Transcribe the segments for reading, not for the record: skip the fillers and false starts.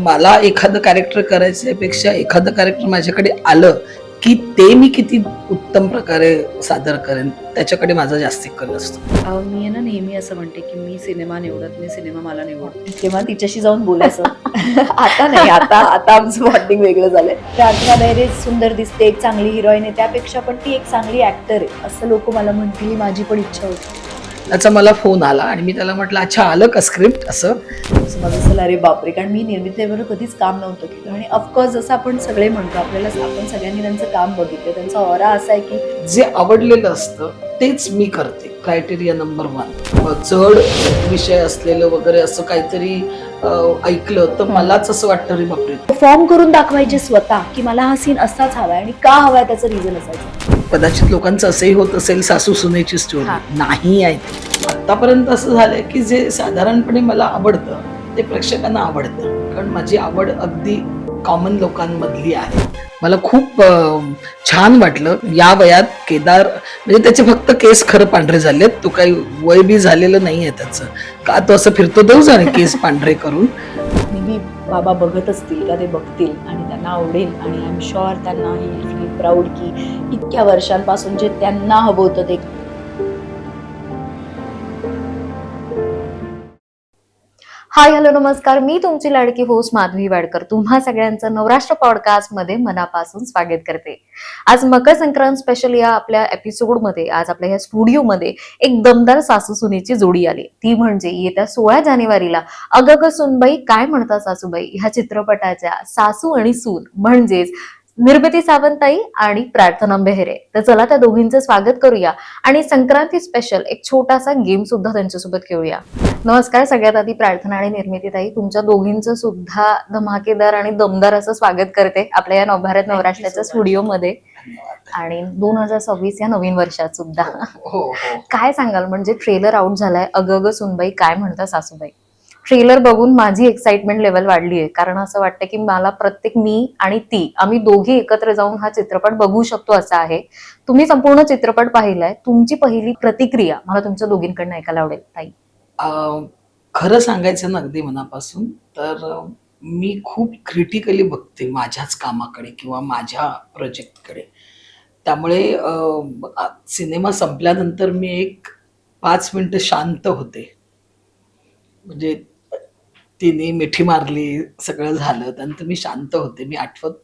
मला एखादं कॅरेक्टर करायच्यापेक्षा एखादं कॅरेक्टर माझ्याकडे आलं की ते मी किती उत्तम प्रकारे सादर करेन त्याच्याकडे माझा जास्ती कल असतो. मी आहे ना नेहमी असं म्हणते की मी सिनेमा निवडत नाही, सिनेमा मला निवडतो. तेव्हा तिच्याशी जाऊन बोलायचं. आता नाही, आता आता आमचं बॉन्डिंग वेगळं झालंय. प्रार्थना बेहरे सुंदर दिसते, एक चांगली हिरोईन आहे, त्यापेक्षा पण ती एक चांगली ऍक्टर आहे असं लोक मला म्हणतील. ही माझी पण इच्छा होती. त्याचा मला फोन आला आणि मी त्याला म्हटलं अच्छा आलं का स्क्रिप्ट असं. माझं असं अरे बापरे, कारण मी निर्मितीवर कधीच काम नव्हतं केलं आणि ऑफकोर्स जसं आपण सगळे म्हणतो आपल्याला, आपण सगळ्यांनी त्यांचं काम बघितलं, त्यांचा ऑरा असा आहे की जे आवडलेलं असतं तेच मी करते. Criteria number 1. जड विषय असलेलं वगैरे असं काहीतरी ऐकलं तर मलाच असं वाटतं रे बापरे. फॉर्म करून दाखवायचे स्वतः की मला हा सीन असाच हवाय आणि का हवाय त्याचं रिझन असायचं. कदाचित लोकांचं असंही होत असेल सासू सुनेची स्टोरी नाही आहे. आतापर्यंत असं झालंय की जे साधारणपणे मला आवडतं ते प्रेक्षकांना आवडतं, कारण माझी आवड अगदी कॉमन लोकांमधली आहे. मला खूप छान वाटलं या वयात केदार, म्हणजे त्याचे फक्त केस खरं पांढरे झालेत, तो काही वय बी झालेलं नाहीये त्याचं, का तो असं फिरतो देऊ जाणे केस पांढरे करून. नेहमी बाबा बघत असतील का ते बघतील आणि त्यांना आवडेल आणि आय एम शुअर त्यांना ही फील प्राऊड की इतक्या वर्षांपासून जे त्यांना हवं होतं ते. हाय हॅलो नमस्कार, मी तुमची लाडकी होस्ट माधवी वाडकर तुम्हा सगळ्यांचं नवराष्ट्र पॉडकास्ट मध्ये मनापासून स्वागत करते. आज मकर संक्रांत स्पेशल या आपल्या एपिसोडमध्ये आज आपल्या ह्या स्टुडिओमध्ये एक दमदार सासू सुनेची जोडी आली. ती म्हणजे येत्या 16 जानेवारीला अगं सुनबाई काय म्हणता सासूबाई ह्या चित्रपटाच्या सासू आणि सून म्हणजेच निर्मिती सावंताई आणि प्रार्थना बेहरे. तर चला त्या दोघींचं स्वागत करूया आणि संक्रांती स्पेशल एक छोटासा गेम सुद्धा त्यांच्यासोबत खेळूया. नमस्कार. सगळ्यात आधी प्रार्थना आणि निर्मितीताई, तुमच्या दोघींचं सुद्धा धमाकेदार आणि दमदार असं स्वागत करते आपल्या या नवभारत नवराष्ट्राच्या स्टुडिओमध्ये आणि 2026 या नवीन वर्षात सुद्धा. काय सांगाल, म्हणजे ट्रेलर आउट झालाय अगं सुनबाई काय म्हणता सासूबाई. ट्रेलर बघून माझी एक्साइटमेंट लेवल वाढली आहे, कारण असं वाटतं की मला प्रत्येक मी आणि ती आम्ही दोघी एकत्र जाऊन हा चित्रपट बघू शकतो असं आहे. तुम्ही संपूर्ण चित्रपट पाहिलाय, तुमची पहिली प्रतिक्रिया मला तुमच्या दोघींकडनं ऐकायला आवडेल ताई. खरं सांगायचं ना अगदी मनापासून तर मी खूप क्रिटिकली बघते माझ्याच कामाकडे किंवा माझ्या प्रोजेक्टकडे. त्यामुळे सिनेमा संपल्यानंतर मी एक 5 मिनिटं शांत होते. म्हणजे तिने मिठी मारली, सगळं झालं त्यानंतर मी शांत होते. मी आठवत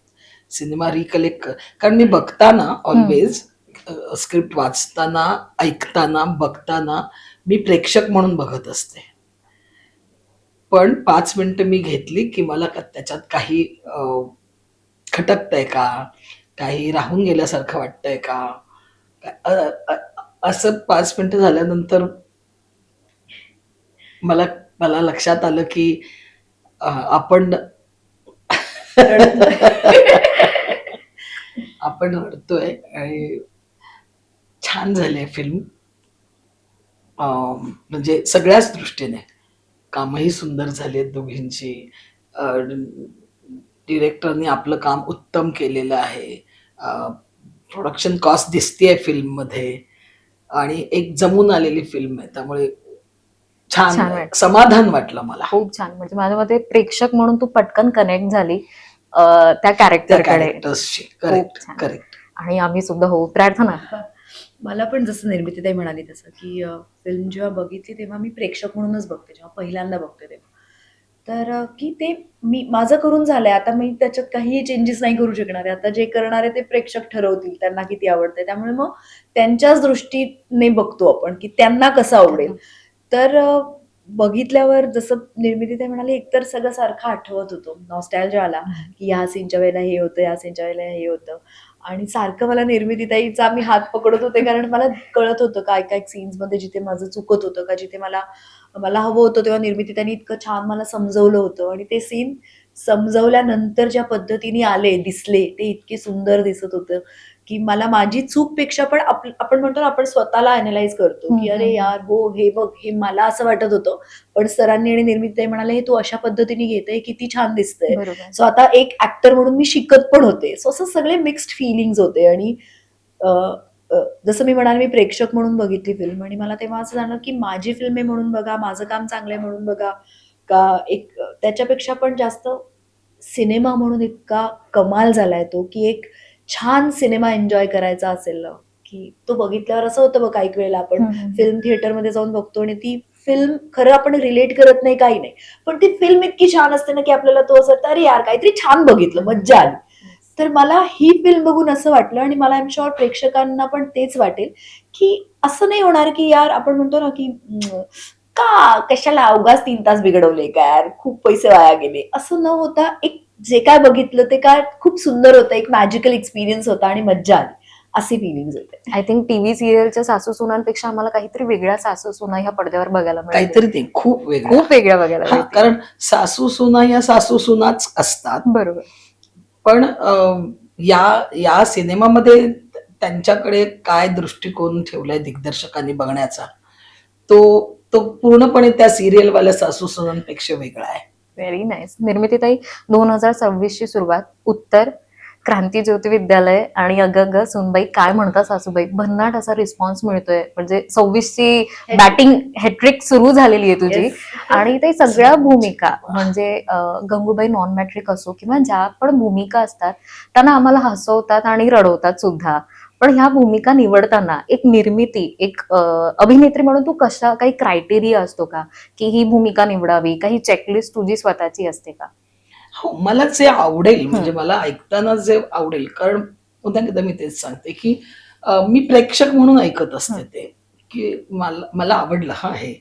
सिनेमा रिकलेक्ट, कारण मी बघताना ऑलवेज स्क्रिप्ट वाचताना, ऐकताना, बघताना मी प्रेक्षक म्हणून बघत असते. पण 5 मिनिटं मी घेतली की मला त्याच्यात काही खटकतंय का, काही राहून गेल्यासारखं वाटतंय का, असं 5 मिनिटं झाल्यानंतर मला मला लक्षात आलं की आपण आपण रडतोय आणि छान झाली फिल्म. म्हणजे सगळ्याच दृष्टीने कामही सुंदर झाली दोघींची. डिरेक्टरनी आपलं काम उत्तम केलेलं आहे. प्रोडक्शन कॉस्ट दिसतीये फिल्म मध्ये आणि एक जमून आलेली फिल्म आहे, त्यामुळे छान समाधान वाटलं मला. खूप छान. म्हणजे माझ्या मते प्रेक्षक म्हणून तू पटकन कनेक्ट झाली त्या कॅरेक्टरकडे. करेक्ट. आणि आम्ही सुद्धा हो. प्रार्थना. मला पण जसं निर्मितीताई म्हणाली तसं की फिल्म जेव्हा बघितली तेव्हा मी प्रेक्षक म्हणूनच बघते, जेव्हा पहिल्यांदा बघते तेव्हा. तर की ते मी माझं करून झालंय, आता मी त्याच्यात काहीही चेंजेस नाही करू शकणार आहे. आता जे करणार आहे ते प्रेक्षक ठरवतील त्यांना किती आवडतंय. त्यामुळे मग त्यांच्याच दृष्टीने बघतो आपण की त्यांना कसं आवडेल. तर बघितल्यावर जसं निर्मितीताई म्हणाली, एकतर सगळं सारखं आठवत होतं, नॉस्टॅल्जिया आला की या सीनच्या वेळेला हे होतं, या सीनच्या वेळेला हे होतं. आणि सारखं मला निर्मितीताईचा मी हात पकडत होते, कारण मला कळत होतं काय काय सीन्स मध्ये जिथे माझं चुकत होतं का, जिथे मला मला हवं होतं तेव्हा निर्मितीताईंनी इतकं छान मला समजवलं होतं. आणि ते सीन समजवल्यानंतर ज्या पद्धतीने आले दिसले ते इतके सुंदर दिसत होतं की मला माझी चूकपेक्षा पण आपण म्हणतो ना, आपण स्वतःला अॅनलाइज करतो की अरे यार हो हे बघ, हे मला असं वाटत होतं पण सरांनी आणि निर्मितीताई म्हणाले हे तू अशा पद्धतीने घेतय, किती छान दिसतंय. सो आता एक ऍक्टर म्हणून मी शिकत पण होते. सो असं सगळे मिक्स्ड फिलिंग्स होते. आणि जसं मी म्हणाले, मी प्रेक्षक म्हणून बघितली फिल्म आणि मला तेव्हा असं जाणवलं की माझी फिल्म आहे म्हणून बघा, माझं काम चांगलंय म्हणून बघा, का एक त्याच्यापेक्षा पण जास्त सिनेमा म्हणून इतका कमाल झालाय तो, की एक छान सिनेमा एन्जॉय करायचा असेल ना, की तो बघितल्यावर असं होतं बघ काही वेळेला आपण फिल्म थिएटरमध्ये जाऊन बघतो आणि ती फिल्म खरं आपण रिलेट करत नाही, काही नाही. पण ती फिल्म इतकी छान असते ना, की आपल्याला तो असं वाटतं, अरे यार काहीतरी छान बघितलं, मज्जा आली. तर मला ही फिल्म बघून असं वाटलं आणि मला आय एम शुअर प्रेक्षकांना पण तेच वाटेल, की असं नाही होणार, की यार आपण म्हणतो ना, की का कशाला उगाच 3 तास बिघडवले का यार, खूप पैसे वाया गेले, असं न होता एक जे काय बघितलं ते काय खूप सुंदर होतं, एक मॅजिकल एक्सपिरियन्स होता आणि मज्जा आली, असे फिलिंग्स होते. आय थिंक टीव्ही सिरियलच्या सासू सुनांपेक्षा आम्हाला काहीतरी वेगळ्या सासू सुना ह्या पडद्यावर बघायला मिळाल्या. काहीतरी ते खूप वेगळं. खूप वेगळ्या बघायला हा, मिळतील. कारण सासू सुना या सासू सुनाच असतात, बरोबर. पण या सिनेमामध्ये त्यांच्याकडे काय दृष्टिकोन ठेवलाय दिग्दर्शकांनी बघण्याचा, तो तो पूर्णपणे त्या सिरियलवाल्या सासू सुनांपेक्षा वेगळा आहे. Very nice. निर्मितीताई, 2026 ची सुरुवात, उत्तर, क्रांती ज्योती विद्यालय आणि अगग सुनबाई काय म्हणता सासूबाई, भन्नाट असा रिस्पॉन्स मिळतोय. म्हणजे 26 ची बॅटिंग हॅट्रिक सुरू झालेली आहे तुझी. Yes. आणि ते सगळ्या भूमिका म्हणजे गंगूबाई नॉन मॅट्रिक असो किंवा ज्या पण भूमिका असतात त्यांना आम्हाला हसवतात आणि रडवतात सुद्धा. पण ह्या भूमिका निवडताना एक निर्मिती, एक अभिनेत्री म्हणून तू कशा, काही क्रायटेरिया असतो का की ही भूमिका निवडावी, काही चेकलिस्ट तुझी स्वतःची असते का? हो, मला जे आवडेल म्हणजे मला ऐकताना जे आवडेल, कारण पुन्हा एकदा मी तेच सांगते की मी प्रेक्षक म्हणून ऐकत असते ते, की मला आवडलं हा हे.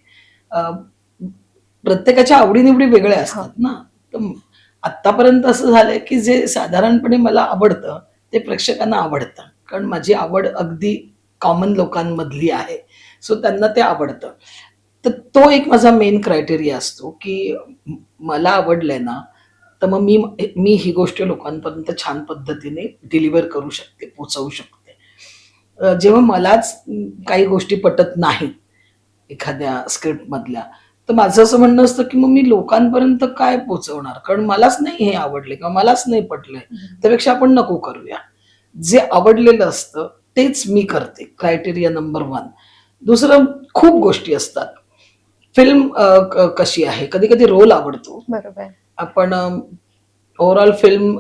प्रत्येकाच्या आवडीनिवडी वेगळ्या असतात ना. तर आतापर्यंत असं झालंय की जे साधारणपणे मला आवडतं ते प्रेक्षकांना आवडतं, कारण माझी आवड अगदी कॉमन लोकांमधली आहे, सो त्यांना ते आवडतं. तर तो एक माझा मेन क्रायटेरिया असतो की मला आवडलंय ना, तर मग मी मी ही गोष्ट लोकांपर्यंत छान पद्धतीने डिलिव्हर करू शकते, पोचवू शकते. जेव्हा मलाच काही गोष्टी पटत नाहीत एखाद्या स्क्रिप्टमधल्या, तर माझं असं म्हणणं असतं की मग मी लोकांपर्यंत काय पोचवणार, कारण मलाच नाही हे आवडले किंवा मलाच नाही पटलंय, त्यापेक्षा आपण नको करूया. जे आवडलेलं असतं तेच मी करते, क्रायटेरिया नंबर 1. दुसरं, खूप गोष्टी असतात. फिल्म कशी आहे, कधी कधी रोल आवडतो, बरोबर. आपण ओव्हरऑल फिल्म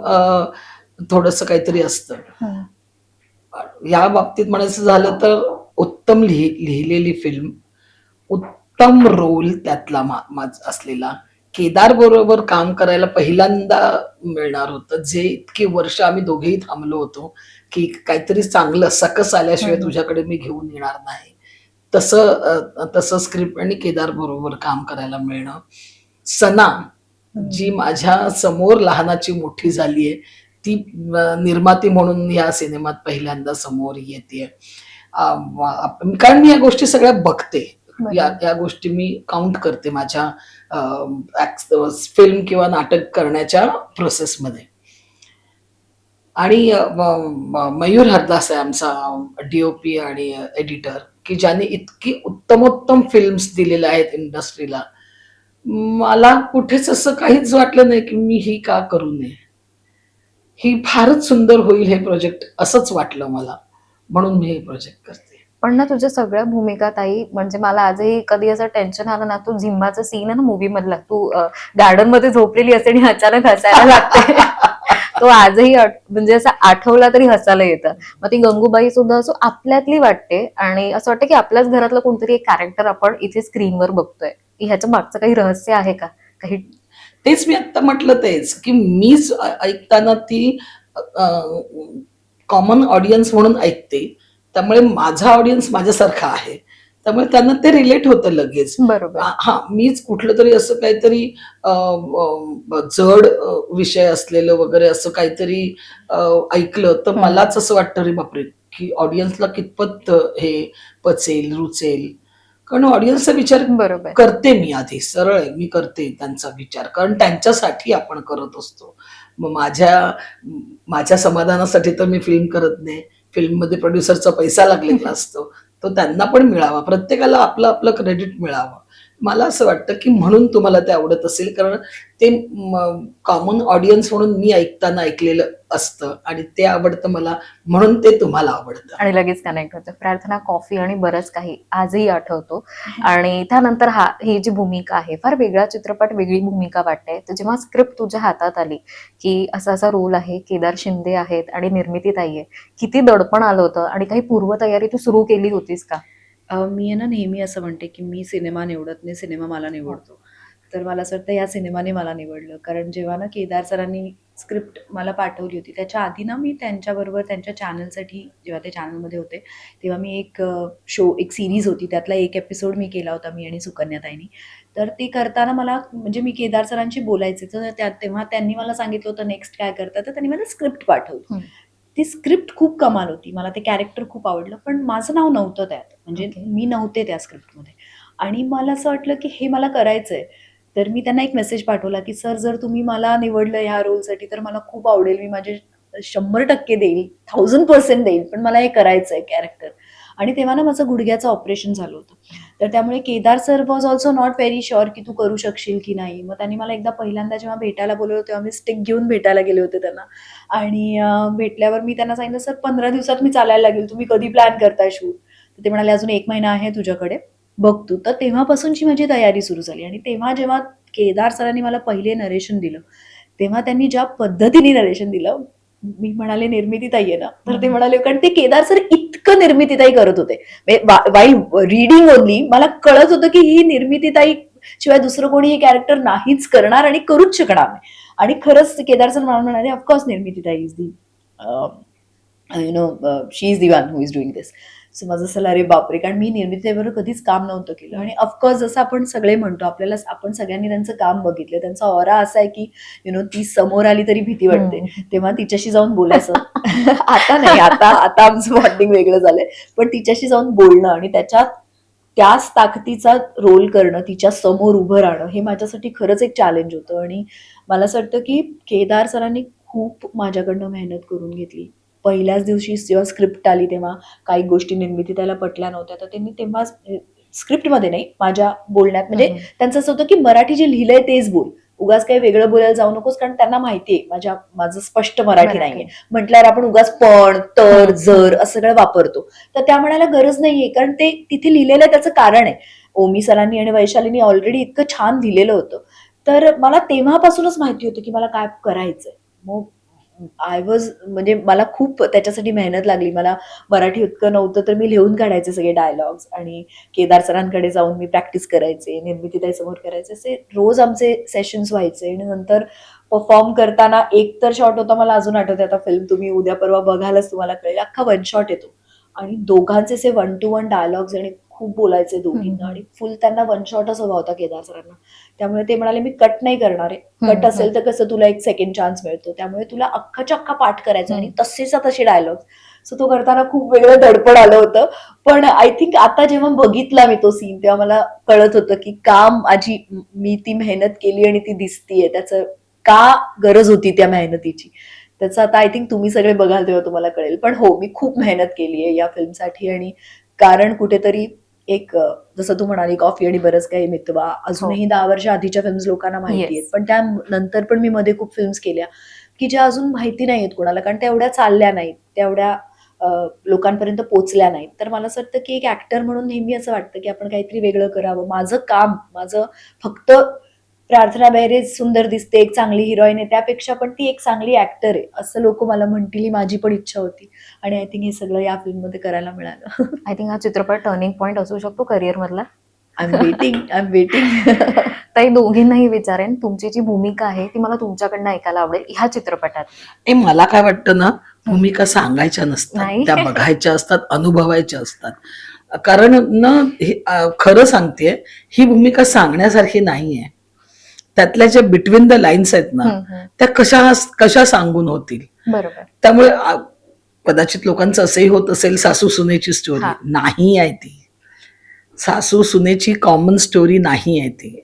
थोडंसं काहीतरी असतं. या बाबतीत म्हणायचं झालं तर उत्तम लिहिलेली फिल्म, उत्तम रोल त्यातला असलेला, केदार बरोबर काम करायला पहिल्यांदा मिळणार होतं, जे इतकी वर्ष आम्ही दोघेही थांबलो होतो की काहीतरी चांगलं सकस आल्याशिवाय तुझ्याकडे मी घेऊन येणार नाही, तसं स्क्रिप्ट आणि केदार बरोबर काम करायला मिळणं. सना, जी माझ्या समोर लहानाची मोठी झालीये, ती निर्माती म्हणून या सिनेमात पहिल्यांदा समोर येते. कारण मी या गोष्टी सगळ्या बघते, या गोष्टी मी काउंट करते माझ्या फिल्म किंवा नाटक करण्याच्या प्रोसेसमध्ये. आणि मयूर हरदास आहे आमचा डीओपी आणि एडिटर, की ज्याने इतकी उत्तमोत्तम फिल्म्स दिलेल्या आहेत इंडस्ट्रीला. मला कुठेच असं काहीच वाटलं नाही की मी ही का करू नये, ही फारच सुंदर होईल हे प्रोजेक्ट, असंच वाटलं मला, म्हणून मी हे प्रोजेक्ट करते. पण ना तुझ्या सगळ्या भूमिका ताई, म्हणजे मला आजही कधी असं टेन्शन आलं ना, तू झिम्बाचा सीन आहे ना मूवी मधला, तू गार्डन मध्ये झोपलेली असते आणि अचानक हसायला लागते. तो आजही म्हणजे असं आठवला तरी हसायला येतं. मग ती गंगूबाई सुद्धा असं आपल्यातली वाटते आणि असं वाटतं की आपल्याच घरातलं कोणतरी एक कॅरेक्टर आपण इथे स्क्रीनवर बघतोय. ह्याच्या मागचं काही रहस्य आहे का? काही तेच मी आता म्हटलं, तेच की मीच ऐकताना ती कॉमन ऑडियन्स म्हणून ऐकते, त्यामुळे माझा ऑडियन्स माझ्यासारखा आहे, त्यामुळे त्यांना ते रिलेट होतं लगेच. बरोबर. हा, मीच कुठलं तरी असं काहीतरी जड विषय असलेलं वगैरे असं काहीतरी ऐकलं तर मलाच असं वाटतं, रे बापरे, की ऑडियन्सला कितपत हे पचेल, रुचेल. कारण ऑडियन्सचा विचार बरोबर. करते मी, आधी सरळ आहे, मी करते त्यांचा विचार, कारण त्यांच्यासाठी आपण करत असतो. मग माझ्या समाधानासाठी तर मी फिल्म करत नाही. फिल्ममध्ये प्रोड्युसरचा पैसा लागलेला असतो, तो त्यांना पण मिळावा, प्रत्येकाला आपलं आपलं क्रेडिट मिळावं. मला असं वाटतं की म्हणून तुम्हाला ते आवडत असेल, कारण ते कॉमन ऑडियन्स म्हणून मी ऐकताना ऐकलेलं असतं आणि ते आवडतं मला, म्हणून ते तुम्हाला आवडतं. आणि लगेच कनेक्ट होतं. प्रार्थना, कॉफी आणि बरंच काही आजही आठवतो. आणि त्यानंतर ही जी भूमिका आहे, फार वेगळा चित्रपट, वेगळी भूमिका वाटते. तर जेव्हा स्क्रिप्ट तुझ्या हातात आली की असा असा रोल आहे, केदार शिंदे आहेत आणि निर्मिती ताई आहे, किती दडपण आलं होतं आणि काही पूर्वतयारी तू सुरू केली होतीस का? मी आहे ना नेहमी असं म्हणते की मी सिनेमा निवडत नाही, सिनेमा मला निवडतो. तर मला असं वाटतं या सिनेमाने मला निवडलं, कारण जेव्हा ना केदार सरांनी स्क्रिप्ट मला पाठवली होती त्याच्या आधी ना मी त्यांच्याबरोबर त्यांच्या चॅनलसाठी, जेव्हा ते चॅनलमध्ये होते तेव्हा मी एक सिरीज होती, त्यातला एक एपिसोड मी केला होता, मी आणि सुकन्याताईंनी. तर ते करताना मला म्हणजे मी केदार सरांशी बोलायचे, तर तेव्हा त्यांनी मला सांगितलं होतं नेक्स्ट काय करता, तर त्यांनी मला स्क्रिप्ट पाठवली. ती स्क्रिप्ट खूप कमाल होती, मला ते कॅरेक्टर खूप आवडलं, पण माझं नाव नव्हतं त्यात, म्हणजे Okay. मी नव्हते त्या स्क्रिप्टमध्ये. आणि मला असं वाटलं की हे मला करायचंय. तर मी त्यांना एक मेसेज पाठवला की सर, जर तुम्ही मला निवडलं ह्या रोलसाठी तर मला खूप आवडेल, मी माझे 100% देईल, 1000% देईल, पण मला हे करायचंय कॅरेक्टर. आणि तेव्हा ना माझं गुडघ्याचं ऑपरेशन झालं होतं. तर त्यामुळे Kedar sir was also not very sure की तू करू शकशील की नाही. मग त्यांनी मला एकदा पहिल्यांदा जेव्हा भेटायला बोलवलं तेव्हा मी स्टिक घेऊन भेटायला गेले होते त्यांना. आणि भेटल्यावर मी त्यांना सांगितलं, सर 15 दिवसात मी चालायला लागेल, तुम्ही कधी प्लॅन करताय शूट? तर ते म्हणाले अजून 1 महिना आहे तुझ्याकडे, बघ तू. तर तेव्हापासूनची माझी तयारी सुरू झाली. आणि तेव्हा जेव्हा केदार सरांनी मला पहिले नरेशन दिलं, तेव्हा त्यांनी ज्या पद्धतीने नरेशन दिलं, मी म्हणाले निर्मितीताई आहे ना, तर ते म्हणाले, कारण ते केदार सर इतकं निर्मितीताई करत होते, वाईल रीडिंग ओनली मला कळत होतं की ही निर्मितीताई शिवाय दुसरं कोणी हे कॅरेक्टर नाहीच करणार आणि करूच शकणार नाही. आणि खरंच केदार सर मला म्हणाले, ऑफकोर्स निर्मितीताई is the she is the one who is doing this. So माझं असं अरे बापरे, कारण मी निर्मितीबरोबर कधीच काम नव्हतं केलं. आणि ऑफकोर्स जसं आपण सगळे म्हणतो, आपल्याला आपण सगळ्यांनी त्यांचं काम बघितलं, त्यांचा ऑरा असा आहे की ती समोर आली तरी भीती वाटते, तेव्हा तिच्याशी जाऊन बोलायचं. आता नाही, आता आमचं बॉन्डिंग वेगळं झालंय, पण तिच्याशी जाऊन बोलणं आणि त्याच ताकदीचा रोल करणं, तिच्या समोर उभं राहणं, हे माझ्यासाठी खरंच एक चॅलेंज होतं. आणि मला असं वाटतं की केदार सरांनी खूप माझ्याकडनं मेहनत करून घेतली. पहिल्याच दिवशी जेव्हा स्क्रिप्ट आली तेव्हा काही गोष्टी निर्मिती त्याला पटल्या नव्हत्या, तर त्यांनी तेव्हा स्क्रिप्टमध्ये नाही, माझ्या बोलण्यात, म्हणजे त्यांचं असं होतं की मराठी जे लिहिलंय तेच बोल, उगाच काही वेगळं बोलायला जाऊ नकोस, कारण त्यांना माहितीये माझं स्पष्ट मराठी नाहीये. म्हटल्यावर आपण उगाच पण, तर, जर असं सगळं वापरतो, तर त्या म्हणायला गरज नाहीये, कारण ते तिथे लिहिलेलं आहे त्याचं कारण आहे. ओमी सरांनी आणि वैशालीनी ऑलरेडी इतकं छान लिहिलेलं होतं. तर मला तेव्हापासूनच माहिती होतं की मला काय करायचंय. मग म्हणजे मला खूप त्याच्यासाठी मेहनत लागली. मला मराठी इतकं नव्हतं, तर मी लिहून काढायचे सगळे डायलॉग्स आणि केदार सरांकडे जाऊन मी प्रॅक्टिस करायचे, निर्मितीताई समोर करायचे, असे रोज आमचे सेशन्स व्हायचे. आणि नंतर परफॉर्म करताना एक तर शॉट होता, मला अजून आठवते, आता फिल्म तुम्ही उद्या परवा बघालच तुम्हाला कळेल, अख्खा 1 शॉट येतो आणि दोघांचे असे 1 to 1 डायलॉग्स आणि खूप बोलायचे दोघींना आणि फुल त्यांना 1 शॉटच हवा होता केदार सरांना. त्यामुळे ते म्हणाले, मी कट नाही करणार आहे, कट असेल तर कसं तुला एक सेकंड चान्स मिळतो, त्यामुळे तुला अख्खाच्या अख्खा पाठ करायचा आणि तसेच तसे डायलॉग. सो तो करताना खूप वेगळं दडपण आलं होतं. पण आय थिंक आता जेव्हा बघितला मी तो सीन, तेव्हा मला कळत होतं की मी ती मेहनत केली आणि ती दिसतीये, त्याचं का गरज होती त्या मेहनतीची. त्याचं आता आय थिंक तुम्ही सगळे बघाल तेव्हा तुम्हाला कळेल. पण हो, मी खूप मेहनत केली आहे या फिल्मसाठी. आणि कारण कुठेतरी एक जसं तू म्हणाली कॉफी आणि बरंच काही, मितवा, अजूनही 10 वर्ष आधीच्या फिल्म्स लोकांना माहिती आहेत, पण त्यानंतर पण मी मध्ये खूप फिल्म्स केल्या की ज्या अजून माहिती नाहीयेत कोणाला, कारण त्या एवढ्या चालल्या नाहीत, तेवढ्या लोकांपर्यंत पोहोचल्या नाहीत. तर मला असं वाटतं की एक ऍक्टर म्हणून नेहमी असं वाटतं की आपण काहीतरी वेगळं करावं. माझं फक्त प्रार्थना बेहरेज सुंदर दिसते, एक चांगली हिरोईन आहे, त्यापेक्षा पण ती एक चांगली ऍक्टर आहे असं लोक मला म्हणतील, ही माझी पण इच्छा होती. आणि आय थिंक हे सगळं या फिल्ममध्ये करायला मिळालं. आय थिंक हा चित्रपट टर्निंग पॉइंट असू शकतो करिअर मधला. I am waiting. ताई, दोघींनाही विचारेन, तुमची जी भूमिका आहे ती मला तुमच्याकडनं ऐकायला आवडेल ह्या चित्रपटात. मला काय वाटतं ना, भूमिका सांगायच्या नसतात, नाही. त्या बघायच्या असतात, अनुभवायच्या असतात. कारण ना खरं सांगतेय, ही भूमिका सांगण्यासारखी नाहीये. त्यातल्या ज्या बिटवीन द लाईन्स आहेत ना, त्या कशा सांगून होतील. बरोबर. त्यामुळे कदाचित लोकांचं असंही होत असेल, सासू सुनेची स्टोरी नाही आहे ती. सासू सुनेची कॉमन स्टोरी नाही आहे ती.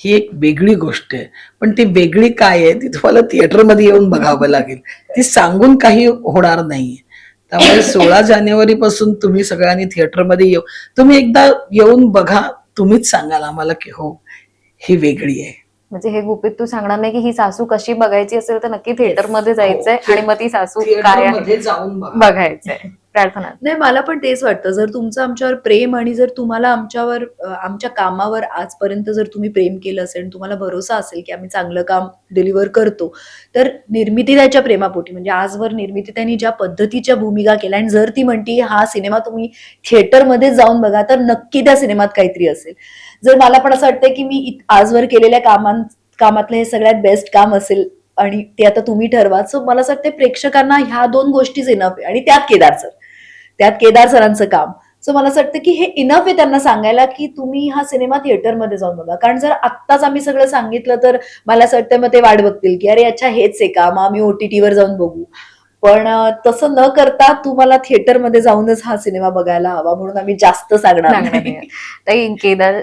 ही एक वेगळी गोष्ट आहे. पण ती वेगळी काय आहे ती तुम्हाला थिएटरमध्ये येऊन बघावं लागेल. ती सांगून काही होणार नाहीये. त्यामुळे 16 जानेवारी पासून तुम्ही सगळ्यांनी थिएटरमध्ये तुम्ही एकदा येऊन बघा, तुम्हीच सांगाल आम्हाला की हो ही वेगळी आहे. म्हणजे हे गुपित तू सांगणार नाही की ही सासू कशी बघायची असेल तर नक्की थिएटर मध्ये जायचंय हो. आणि मग ती सासू काय थिएटरमध्ये आहे जाऊन बघा. बघायचंय. प्रार्थना. नाही, मला पण तेच वाटतं. जर तुमचं आमच्यावर प्रेम आणि जर तुम्हाला आमच्यावर आमच्या कामावर आजपर्यंत जर तुम्ही प्रेम केलं असेल आणि तुम्हाला भरोसा असेल की आम्ही चांगलं काम डिलिव्हर करतो, तर निर्मिती त्याच्या प्रेमापोटी म्हणजे आजवर निर्मिती त्यांनी ज्या पद्धतीच्या भूमिका केल्या आणि जर ती म्हणती हा सिनेमा तुम्ही थिएटरमध्ये जाऊन बघा, तर नक्की त्या सिनेमात काहीतरी असेल. जर मला पण असं वाटतंय की मी आजवर केलेल्या कामातलं हे सगळ्यात बेस्ट काम असेल आणि ते आता तुम्ही ठरवा. सो मला असं वाटतं प्रेक्षकांना ह्या 2 गोष्टीच इनफ आहे आणि त्यात केदार सरांचं काम. सो मला असं वाटतं की हे इनफ आहे त्यांना सांगायला की तुम्ही हा सिनेमा थिएटरमध्ये जाऊन बघा. कारण जर आत्ताच आम्ही सगळं सांगितलं तर मला असं वाटतं मग ते वाट बघतील की अरे अच्छा हेच आहे का, मग आम्ही OTT वर जाऊन बघू. पण तसं न करता तुम्हाला थिएटरमध्ये जाऊनच हा सिनेमा बघायला हवा म्हणून आम्ही जास्त सांगणार सांगणार नाही. नाही. ताई केदार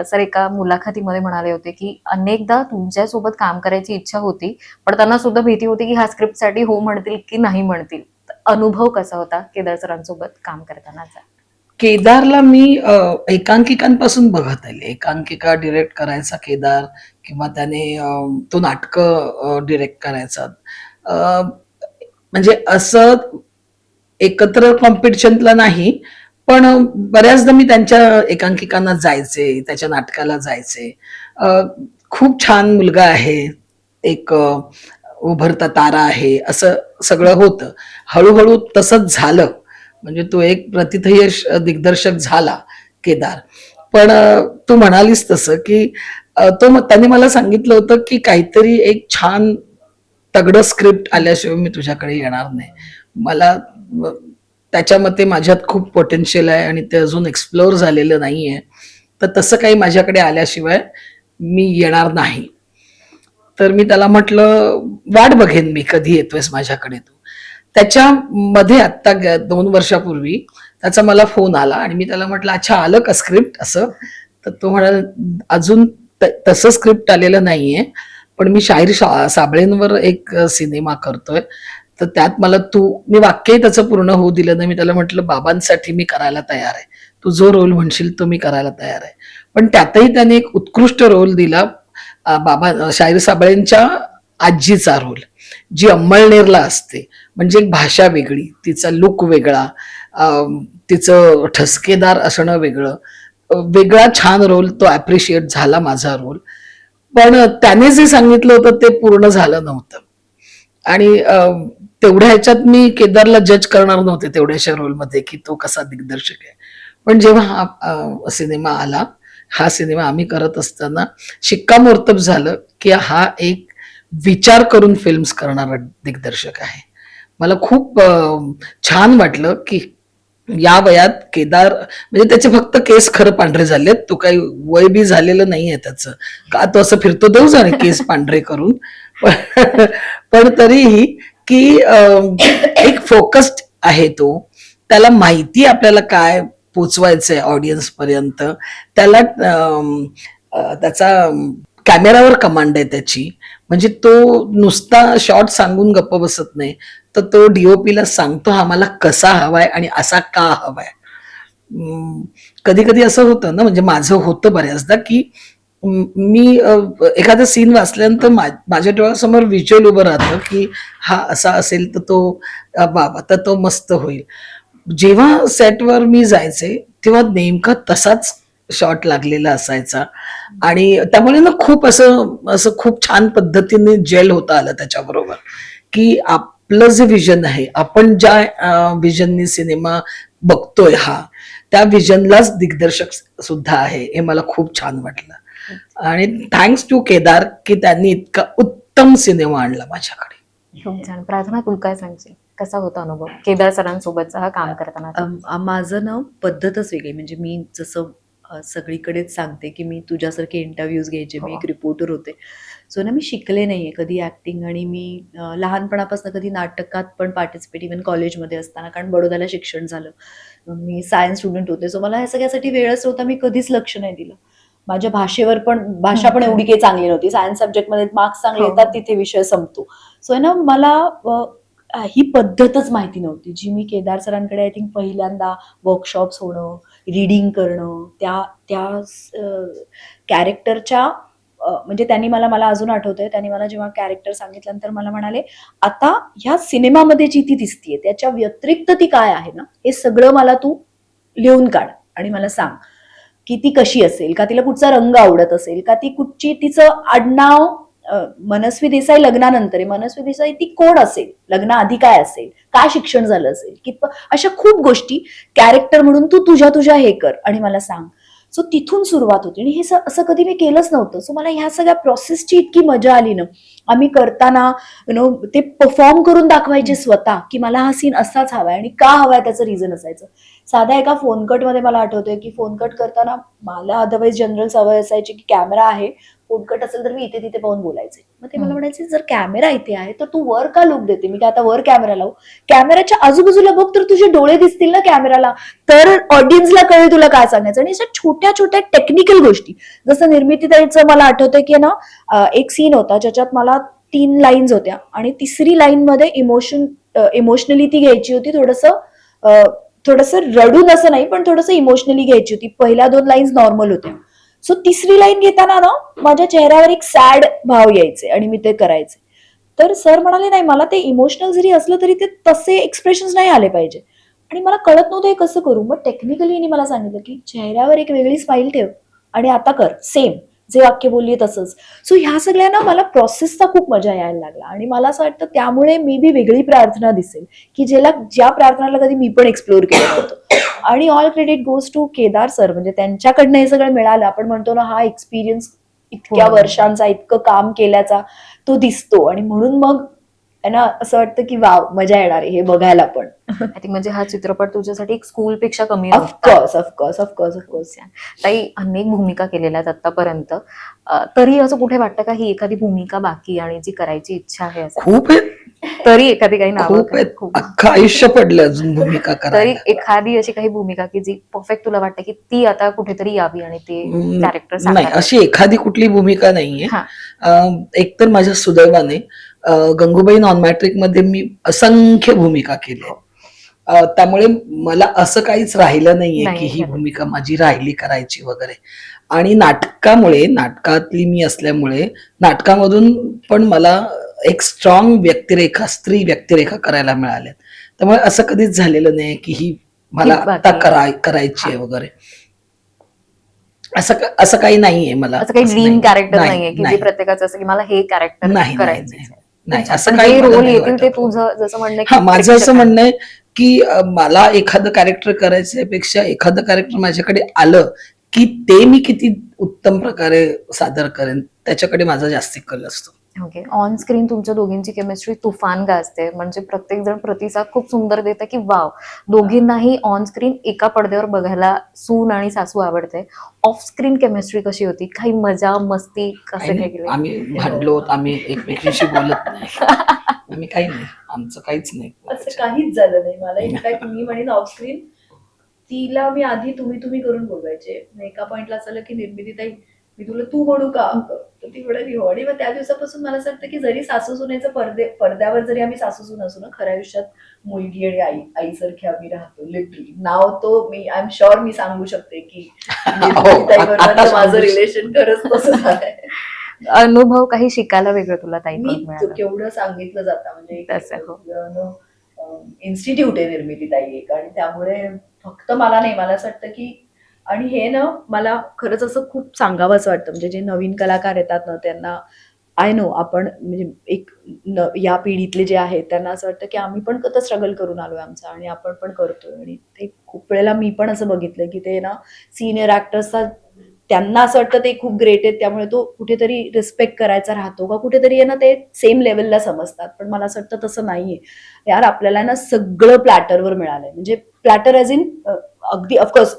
सर एका मुलाखतीमध्ये म्हणाले होते की अनेकदा तुमच्यासोबत काम करायची इच्छा होती, पण त्यांना सुद्धा भीती होती की ह्या स्क्रिप्टसाठी हो म्हणतील की नाही म्हणतील. अनुभव कसा होता केदार सरांसोबत काम करतानाचा? केदारला मी एकांकिकांपासून बघत आले. एकांकिका डिरेक्ट करायचा केदार किंवा त्याने तो नाटकं डिरेक्ट करायचा. अ, म्हणजे असं एकत्र कॉम्पिटिशनला नाही, पण बऱ्याचदा मी त्यांच्या एकांकिकांना जायचे, त्याच्या नाटकाला जायचे. अ, खूप छान मुलगा आहे, एक उभरता तारा आहे, असं सगळं होतं. हळू तसंच झालं. म्हणजे तो एक प्रथितयश दिग्दर्शक झाला केदार. पण तू म्हणालीस तसं की त्यांनी मला सांगितलं होतं की काहीतरी एक छान तगडं स्क्रिप्ट आल्याशिवाय मी तुझ्याकडे येणार नाही. मला त्याच्या मते माझ्यात खूप पोटेन्शियल आहे आणि ते अजून एक्सप्लोअर झालेलं नाहीये. तर तसं काही माझ्याकडे आल्याशिवाय मी येणार नाही. तर मी त्याला म्हटलं वाट बघेन मी कधी येतोयस माझ्याकडे तू. त्याच्यामध्ये आत्ता 2 वर्षापूर्वी त्याचा मला फोन आला आणि मी त्याला म्हटलं अच्छा आलं का स्क्रिप्ट असं. तर तो म्हणाला अजून तसं स्क्रिप्ट आलेलं नाहीये, पण मी शाहीर साबळेंवर एक सिनेमा करतोय. तर त्यात मला मी वाक्यही त्याचं पूर्ण होऊ दिलं नाही. मी त्याला म्हटलं बाबांसाठी मी करायला तयार आहे. तू जो रोल म्हणशील तो मी करायला तयार आहे. पण त्यातही त्याने एक उत्कृष्ट रोल दिला. बाबा शाहीर साबळेंच्या आजीचा रोल, जी अंमळनेरला असते. म्हणजे एक भाषा वेगळी, तिचा लुक वेगळा, तिचं ठसकेदार असणं वेगळं. वेगळा छान रोल तो ऍप्रिशिएट झाला माझा रोल. पण त्याने जे सांगितलं होतं ते पूर्ण झालं नव्हतं. आणि तेवढ्या ह्याच्यात मी केदारला जज करणार नव्हते तेवढ्याशा रोलमध्ये की तो कसा दिग्दर्शक आहे. पण जेव्हा हा सिनेमा आला, हा सिनेमा आम्ही करत असताना शिक्कामोर्तब झालं की हा एक विचार करून फिल्म्स करणारा दिग्दर्शक आहे. मला खूप छान वाटलं की या वयात केदार म्हणजे त्याचे फक्त केस खरं पांढरे झालेत. तो काही वय बी झालेलं नाहीये त्याचं. का तो असं फिरतो देऊ जाणे केस पांढरे करून. पण तरीही की एक फोकस्ड आहे तो. त्याला माहिती आपल्याला काय पोचवायचंय ऑडियन्स पर्यंत. त्याला त्याचा कॅमेरावर कमांड आहे त्याची. म्हणजे तो नुसता शॉट सांगून गप्प बसत नाही. तर तो DOPला सांगतो हा मला कसा हवाय आणि असा का हवाय. कधी कधी असं होतं ना, म्हणजे माझं होतं बऱ्याचदा की मी एखादा सीन वाचल्यानंतर माझ्या डोळ्यासमोर व्हिज्युअल उभं राहतं की हा असा असेल तर तो बाबा तर तो मस्त होईल. जेव्हा सेटवर मी जायचे तेव्हा नेमका तसाच शॉट लागलेला असायचा आणि त्यामुळे ना खूप असं असं खूप छान पद्धतीने जेल होता आलं त्याच्याबरोबर की आपलं जे विजन आहे, आपण ज्या विजननी सिनेमा बघतोय हा, त्या विजनलाच दिग्दर्शक सुद्धा आहे हे मला खूप छान वाटलं. आणि थँक्स टू केदार की त्यांनी इतका उत्तम सिनेमा आणला माझ्याकडे. खूप छान. प्रार्थना तू काय सांगशील? कसा होता अनुभव केदार सरांसोबतचा हा काम करताना? माझं ना पद्धतच वेगळी. म्हणजे मी जसं सगळीकडेच सांगते की मी तुझ्यासारखे इंटरव्ह्यूज घ्यायचे. मी एक रिपोर्टर होते. सो ना मी शिकले नाहीये कधी ऍक्टिंग आणि मी लहानपणापासून कधी नाटकात पण पार्टिसिपेट इव्हन कॉलेजमध्ये असताना, कारण बडोद्याला शिक्षण झालं. मी सायन्स स्टुडंट होते. सो मला ह्या सगळ्यासाठी वेळच नव्हता. मी कधीच लक्ष नाही दिलं. माझ्या भाषेवर पण भाषा पण एवढी काही चांगली नव्हती. सायन्स सब्जेक्टमध्ये मार्क्स चांगले हो. येतात तिथे विषय संपतो. सो ना मला ही पद्धतच माहिती नव्हती जी मी केदार सरांकडे आय थिंक पहिल्यांदा वर्कशॉप्स होणं, रीडिंग करणं, त्या त्या कॅरेक्टरच्या म्हणजे त्यांनी मला मला अजून आठवतंय, त्यांनी मला जेव्हा कॅरेक्टर सांगितल्यानंतर मला म्हणाले, आता ह्या सिनेमामध्ये जी ती दिसतीये त्याच्या व्यतिरिक्त ती काय आहे ना, हे सगळं मला तू लिहून काढ आणि मला सांग की ती कशी असेल, का तिला कुठचा रंग आवडत असेल, का ती कुठची तिचं आडनाव मनस्वी देसाई लग्नानंतर आहे, मनस्वी देसाई ती कोण असेल, लग्नाआधी काय असेल, काय शिक्षण झालं असेल, की अशा खूप गोष्टी कॅरेक्टर म्हणून तू तुझ्या तुझ्या हे कर आणि मला सांग. सो तिथून सुरुवात होती आणि हे असं कधी मी केलंच नव्हतं. सो मला ह्या सगळ्या प्रोसेसची इतकी मजा आली ना. आम्ही करताना ते परफॉर्म करून दाखवायचे स्वतः की मला हा सीन असाच हवाय आणि का हवाय त्याचं रिझन असायचं. साध्या एका फोन कट मध्ये मला आठवतंय की फोन कट करताना मला अदरवाईज जनरल सवय असायची की कॅमेरा आहे, फोन कट असेल तर मी इथे तिथे पाहून बोलायचे. मग ते मला म्हणायचे जर कॅमेरा इथे आहे तर तू वर का लुक देते, मी काय आता वर कॅमेरा लावू, कॅमेऱ्याच्या आजूबाजूला बघ तर तुझे डोळे दिसतील ना कॅमेराला, तर ऑडियन्सला कळेल तुला काय सांगायचं. आणि अशा छोट्या छोट्या टेक्निकल गोष्टी, जसं निर्मितीताईचं मला आठवतंय की ना एक सीन होता ज्याच्यात मला 3 लाईन्स होत्या आणि तिसरी लाईन मध्ये इमोशनली ती घ्यायची होती, थोडंसं रडून असं नाही पण थोडंसं इमोशनली घ्यायची होती. पहिल्या 2 लाईन्स नॉर्मल होत्या. सो तिसरी लाईन घेताना ना माझ्या चेहऱ्यावर एक सॅड भाव यायचे आणि मी ते करायचे. तर सर म्हणाले नाही, मला ते इमोशनल जरी असलं तरी ते तसे एक्सप्रेशन नाही आले पाहिजे. आणि मला कळत नव्हतं हे कसं करू. मग टेक्निकली मला सांगितलं की चेहऱ्यावर एक वेगळी स्माईल ठेव आणि आता कर सेम जे वाक्य बोलली तसंच. सो ह्या सगळ्यांना मला प्रोसेसचा खूप मजा यायला लागला आणि मला असं वाटतं त्यामुळे मी बी वेगळी प्रार्थना दिसेल की ज्या प्रार्थनाला कधी मी पण एक्सप्लोर केलं होतं. आणि all credit goes to Kedar sir, म्हणजे त्यांच्याकडनं हे सगळं मिळालं. आपण म्हणतो ना हा एक्सपिरियन्स इतक्या वर्षांचा, इतकं काम केल्याचा तो दिसतो आणि म्हणून मग ना असं वाटतं की वाव मजा येणार आहे हे बघायला पण. आय थिंक म्हणजे हा चित्रपट तुझ्यासाठी एक स्कूल पेक्षा कमी ऑफकोर्स ऑफकोर्स ऑफकोर्स ऑफकोर्स. ताई अनेक भूमिका केलेल्या आहेत आतापर्यंत, तरी असं कुठे वाटतं का ही एखादी भूमिका बाकी आणि जी करायची इच्छा आहे असं? खूप आहेत, तरी एखादी काही नावं खूप काय? आहेत, अख्खं आयुष्य पडलं अजून भूमिका तरी करायला. एखादी अशी काही भूमिका की जी परफेक्ट तुला वाटतं की ती आता कुठेतरी यावी आणि ते कॅरेक्टर नाही, अशी एखादी कुठली भूमिका नाहीये. हा. एकतर माझ्या सुदैवाने गंगूबाई नॉन मॅट्रिक मध्ये मी असंख्य भूमिका केल्या. त्यामुळे मला असं काहीच राहिलं नाहीये नाही, की ही खरं. भूमिका माझी राहिली करायची वगैरे. आणि नाटकातली मी असल्यामुळे नाटकामधून पण मला एक स्ट्रॉंग व्यक्तिरेखा, स्त्री व्यक्तिरेखा करायला मिळाल्या. त्यामुळे असं कधीच झालेलं नाही की ही मला ही आता बाकी. करायची आहे वगैरे. असं काही नाहीये मला. असं काही असं ड्रीम नाही. कॅरेक्टर नाही, नाहीये की जे नाही. प्रत्येकाचं असं की मला हे कॅरेक्टर नाही, करायचं नाही, नाही, असं पण काही जे मला रोल नाही येतील ते वाटत. तुझं जसं म्हणणं हा, माझं असं म्हणणं आहे की मला एखादं कॅरेक्टर करायच्यापेक्षा एखादं कॅरेक्टर माझ्याकडे आलं की ते मी किती उत्तम प्रकारे सादर करेन त्याच्याकडे माझा जास्ती कल असतो. ओके. ऑन स्क्रीन तुमच्या दोघींची केमिस्ट्री तुफान गाजते, म्हणजे प्रत्येक जण प्रतिसाद खूप सुंदर देतं की वाव, दोघींनाही ऑन स्क्रीन एका पडद्यावर बघायला सून आणि सासू आवडते. ऑफ स्क्रीन केमिस्ट्री कशी होती? काही मजा मस्ती कसं काही काय नाही, केलं? आम्ही भांडलो, आम्ही एकमेकींशी बोलत नाही, आम्ही काही नाही, आमचं काहीच नाही. असं काहीच झालं नाही. मला इनफॅक्ट मी म्हणेन ऑफस्क्रीन तिला मी आधी तुम्ही करून बोलवायचे. मग एका पॉइंटला असं आलं की निर्मितीताई मी तुला तू म्हणू का, तर ती म्हणाली हो. आणि मग त्या दिवसापासून मला असं वाटतं की जरी सासू सुनेचं पडद्यावर जरी आम्ही सासू सुन असू ना, खऱ्या आयुष्यात मुलगी आणि आईसारखी आम्ही राहतो. लिटरली नाव तो मी आय एम शुअर मी सांगू शकते की निर्मितीताईबरोबरचं माझं रिलेशन खरंच तसं झालंय. अनुभव काही शिकायला वेगळं तुला ताई मी मिळालं? केवढं सांगितलं जातं म्हणजे तसं हो. इन्स्टिट्यूट आहे निर्मितीताई एक, आणि त्यामुळे फक्त मला नाही, मला असं वाटतं की आणि हे ना मला खरंच असं खूप सांगावंच वाटतं. म्हणजे जे नवीन कलाकार येतात ना त्यांना आय नो आपण म्हणजे या पिढीतले जे आहेत त्यांना असं वाटतं की आम्ही पण कसं स्ट्रगल करून आलोय आमचं आणि आपण पण करतोय. आणि ते खूप वेळेला मी पण असं बघितलं की ते ना सिनियर ऍक्टर्सचा त्यांना असं वाटतं ते खूप ग्रेट आहेत त्यामुळे तो कुठेतरी रिस्पेक्ट करायचा राहतो का कुठेतरी ना ते सेम लेवलला समजतात. पण मला असं वाटतं तसं नाहीये यार. आपल्याला ना सगळं प्लॅटरवर मिळालंय. म्हणजे प्लॅटर ॲज इन अगदी ऑफकोर्स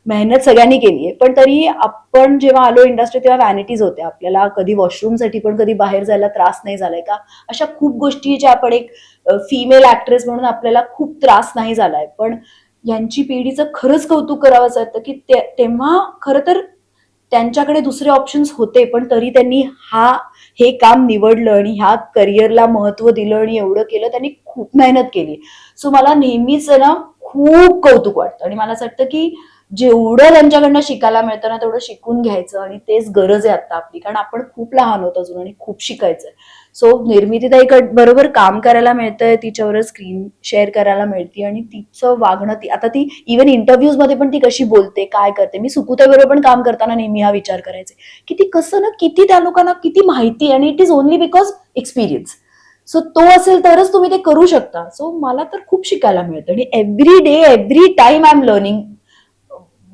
मेहनत सगळ्यांनी केली आहे, पण तरी आपण जेव्हा आलो इंडस्ट्री तेव्हा व्हॅनिटीज होत्या. आपल्याला कधी वॉशरूमसाठी पण कधी बाहेर जायला त्रास नाही झालाय का, अशा खूप गोष्टी ज्या आपण एक फिमेल ऍक्ट्रेस म्हणून आपल्याला खूप त्रास नाही झालाय. पण यांची पिढीचं खरंच कौतुक करावंसं वाटतं की तेव्हा खरं तर त्यांच्याकडे दुसरे ऑप्शन्स होते, पण तरी त्यांनी हे काम निवडलं आणि ह्या करिअरला महत्व दिलं आणि एवढं केलं. त्यांनी खूप मेहनत केली. सो मला नेहमीच आहे ना खूप कौतुक वाटतं आणि मला असं वाटतं की जेवढं त्यांच्याकडनं शिकायला मिळतं ना तेवढं शिकून घ्यायचं आणि तेच गरज आहे आता आपली, कारण आपण खूप लहान आहोत अजून आणि खूप शिकायचंय. सो बरोबर काम करायला मिळतंय, तिच्यावर स्क्रीन शेअर करायला मिळते आणि तिचं वागणं आता ती इव्हन इंटरव्ह्यूज मध्ये पण ती कशी बोलते, काय करते. मी सुकुताईबरोबर पण काम करताना नेहमी हा विचार करायचे की ती कसं ना, किती त्या लोकांना किती माहिती आहे आणि it is only because experience. So तो असेल तरच तुम्ही ते करू शकता. सो मला तर खूप शिकायला मिळतं आणि every day every time I am learning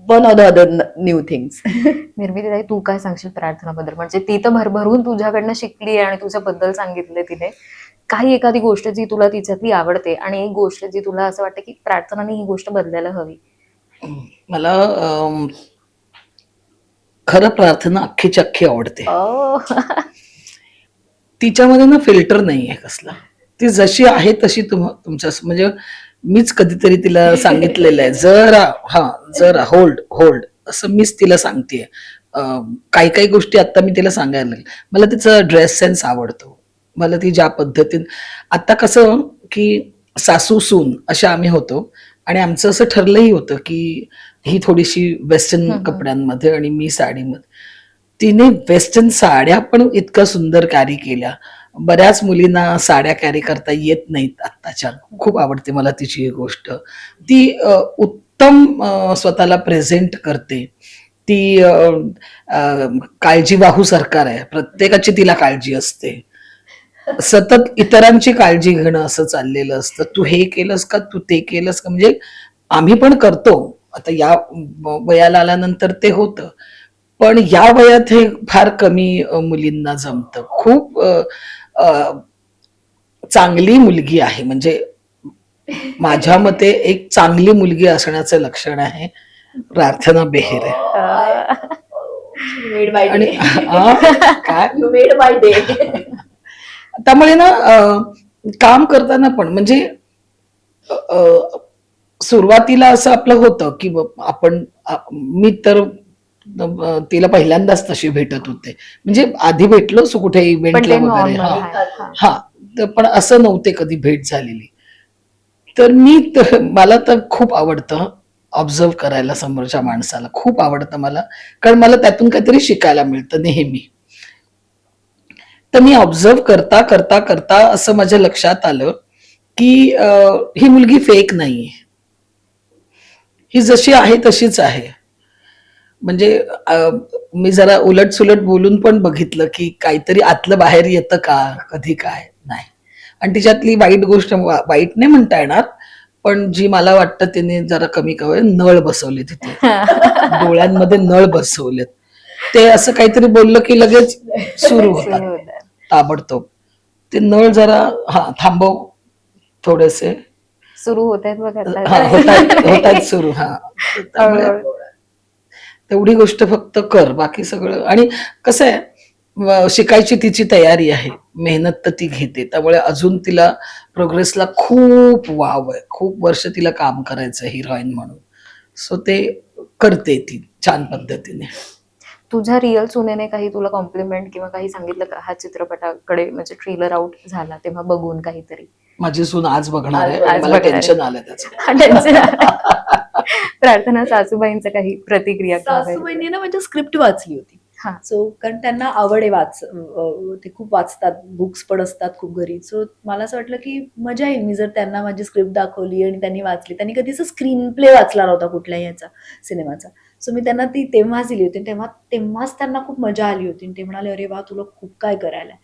one or the other new things. निर्मितीताई, तू काय सांगशील प्रार्थनाबद्दल? म्हणजे ती तर भरभरून तुझ्याकडनं शिकली आणि तुझ्याबद्दल सांगितले तिने. काही एखादी गोष्ट जी तुला तिच्यातली आवडते आणि एक गोष्ट जी तुला असं वाटतं की प्रार्थनाने ही गोष्ट बदलायला हवी? मला खरं प्रार्थना अख्खीची अख्खी आवडते. ओ. तिच्यामध्ये ना फिल्टर नाहीये कसला. ती जशी आहे तशी तुमच्या म्हणजे मीच कधीतरी तिला सांगितलेलं आहे, जरा होल्ड होल्ड असं मीच तिला सांगतेय. काही काही गोष्टी आता मी तिला सांगायला लागले. मला तिचा ड्रेस सेन्स आवडतो. मला ती ज्या पद्धतीने आता कसं की सासू सून अशा आम्ही होतो आणि आमचं असं ठरलंही होतं की ही थोडीशी वेस्टर्न कपड्यांमध्ये आणि मी साडीमध्ये. तिने वेस्टर्न साड्या पण इतकं सुंदर कॅरी केल्या. बऱ्याच मुलींना साड्या कॅरी करता येत नाहीत आत्ताच्या. खूप आवडते मला तिची ही गोष्ट. ती उत्तम स्वतःला प्रेझेंट करते. ती काळजीवाहू सरकार आहे. प्रत्येकाची तिला काळजी असते. सतत इतरांची काळजी घेणं असं चाललेलं असतं. तू हे केलंस का? तू ते केलंस का? म्हणजे आम्ही पण करतो. आता या वयाला आल्यानंतर ते होतं. पण या वयात हे फार कमी मुलींना जमतं. खूप चांगली मुलगी आहे. म्हणजे माझ्या मते एक चांगली मुलगी असण्याचं लक्षण आहे प्रार्थना बेहेरे. मेड माय आणि डे. काय यू मेड माय डे. त्यामुळे ना काम करताना पण म्हणजे सुरुवातीला असं आपलं होतं की आपण मी तर तिला पहिल्यांदाच तशी भेटत होते. म्हणजे आधी भेटलो असो कुठे पण इव्हेंटला ते वगैरे. नॉर्मल हा आहे. हा. हा पण असं नव्हते कधी भेट झालेली. तर मला तर खूप आवडतं ऑब्झर्व करायला समोरच्या माणसाला. खूप आवडतं मला, कारण मला त्यातून काहीतरी शिकायला मिळतं नेहमी. तर मी ऑब्झर्व करता करता करता असं माझ्या लक्षात आलं की ही मुलगी फेक नाहीये. ही जशी आहे तशीच आहे. म्हणजे मी जरा उलट सुलट बोलून पण बघितलं की काहीतरी आतलं बाहेर येतं का, कधी काय नाही. आणि तिच्यातली वाईट गोष्ट वाईट नाही म्हणता येणार, पण जी मला वाटतं तिने जरा कमी नळ बसवले तिथे. डोळ्यांमध्ये नळ बसवलेत. ते असं काहीतरी बोललं की लगेच सुरू होतात सुरू होतं. ताबडतोब. ते नळ जरा थांबव थोडेसे. सुरू होत आहेत बघ हा होतायत आता. सुरू. हा त्यामुळे तेवढी गोष्ट फक्त कर, बाकी सगळं. आणि कसं आहे, शिकायची तिची तयारी आहे, मेहनत तर ती घेते. त्यामुळे अजून तिला प्रोग्रेसला खूप वाव आहे. खूप वर्ष तिला काम करायचं हिरोईन म्हणून. सो ते करते ती छान पद्धतीने. तुझ्या रिअल सुनेने काही तुला कॉम्प्लिमेंट किंवा काही सांगितलं का हा चित्रपटाकडे, म्हणजे ट्रेलर आउट झाला तेव्हा बघून काहीतरी? माझी सून आज बघणार आहे. आज मला बघणार आहे. टेन्शन आलं त्याचं. प्रार्थना, सासूबाईंचं काही प्रतिक्रिया किंवा काही? सासूबाईंनी ना म्हणजे स्क्रिप्ट वाचली होती. हा. सो कारण त्यांना आवड आहे ते खूप वाचतात, बुक्स पण असतात खूप घरी. सो मला असं वाटलं की मजा येईल मी जर त्यांना माझी स्क्रिप्ट दाखवली आणि त्यांनी वाचली. त्यांनी कधीच स्क्रीन प्ले वाचला नव्हता कुठल्याही याचा सिनेमाचा. सो मी त्यांना ती तेव्हाच दिली होती. तेव्हाच त्यांना खूप मजा आली होती आणि ते म्हणाले, अरे वा, तुला खूप काय करायला.